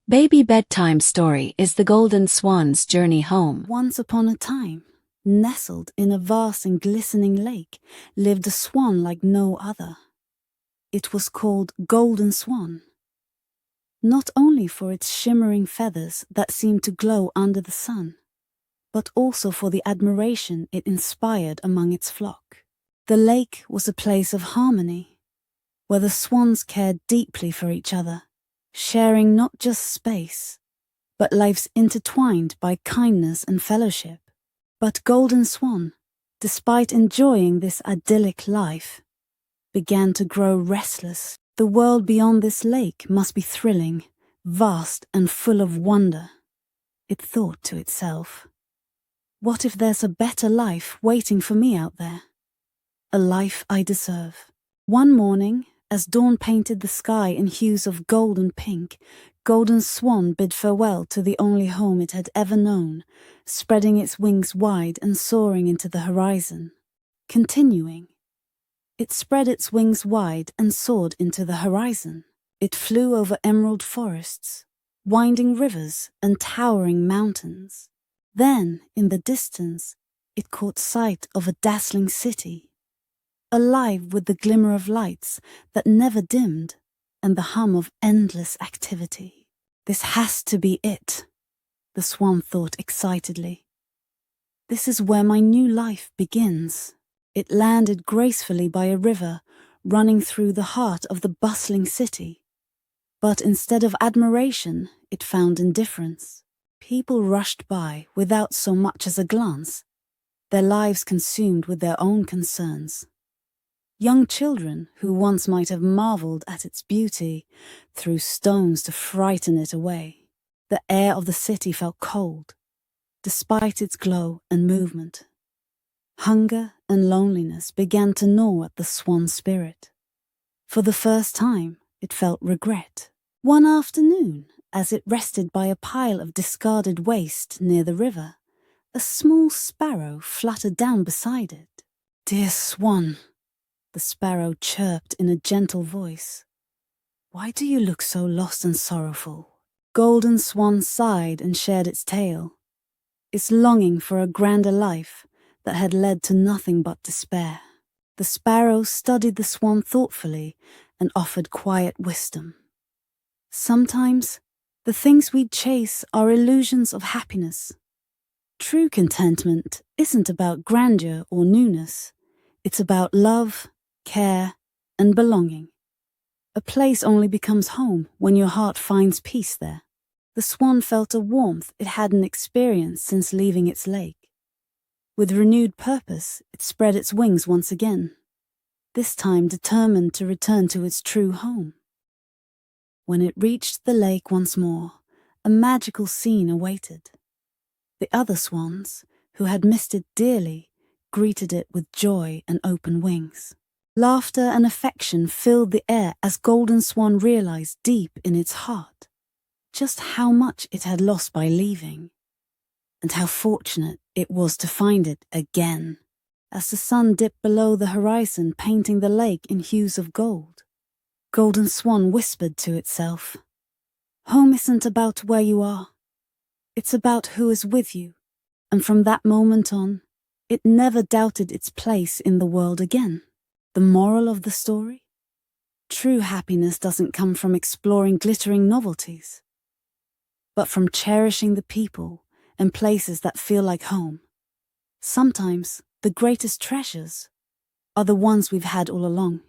Baby Bedtime story is the golden swan's journey home. Once upon a time, nestled in a vast and glistening lake, lived a swan like no other. It was called Golden Swan, not only for its shimmering feathers that seemed to glow under the sun, but also for the admiration it inspired among its flock. The lake was a place of harmony, where the swans cared deeply for each other, sharing not just space, but lives intertwined by kindness and fellowship. But Golden Swan, despite enjoying this idyllic life, began to grow restless. The world beyond this lake must be thrilling, vast and full of wonder. It thought to itself, what if there's a better life waiting for me out there? A life I deserve. One morning, as dawn painted the sky in hues of gold and pink, Golden Swan bid farewell to the only home it had ever known, spreading its wings wide and soaring into the horizon. Continuing, it spread its wings wide and soared into the horizon. It flew over emerald forests, winding rivers, and towering mountains. Then, in the distance, it caught sight of a dazzling city, alive with the glimmer of lights that never dimmed and the hum of endless activity. This has to be it, the swan thought excitedly. This is where my new life begins. It landed gracefully by a river running through the heart of the bustling city. But instead of admiration, it found indifference. People rushed by without so much as a glance, their lives consumed with their own concerns. Young children, who once might have marveled at its beauty, threw stones to frighten it away. The air of the city felt cold, despite its glow and movement. Hunger and loneliness began to gnaw at the swan's spirit. For the first time, it felt regret. One afternoon, as it rested by a pile of discarded waste near the river, a small sparrow fluttered down beside it. "Dear swan," the sparrow chirped in a gentle voice, "why do you look so lost and sorrowful?" Golden Swan sighed and shared its tale, its longing for a grander life that had led to nothing but despair. The sparrow studied the swan thoughtfully and offered quiet wisdom. Sometimes, the things we chase are illusions of happiness. True contentment isn't about grandeur or newness. It's about love, care, and belonging. A place only becomes home when your heart finds peace there. The swan felt a warmth it hadn't experienced since leaving its lake. With renewed purpose, it spread its wings once again, this time determined to return to its true home. When it reached the lake once more, a magical scene awaited. The other swans, who had missed it dearly, greeted it with joy and open wings. Laughter and affection filled the air as Golden Swan realized deep in its heart just how much it had lost by leaving, and how fortunate it was to find it again. As the sun dipped below the horizon, painting the lake in hues of gold, Golden Swan whispered to itself, "Home isn't about where you are. It's about who is with you." And from that moment on, it never doubted its place in the world again. The moral of the story? True happiness doesn't come from exploring glittering novelties, but from cherishing the people and places that feel like home. Sometimes the greatest treasures are the ones we've had all along.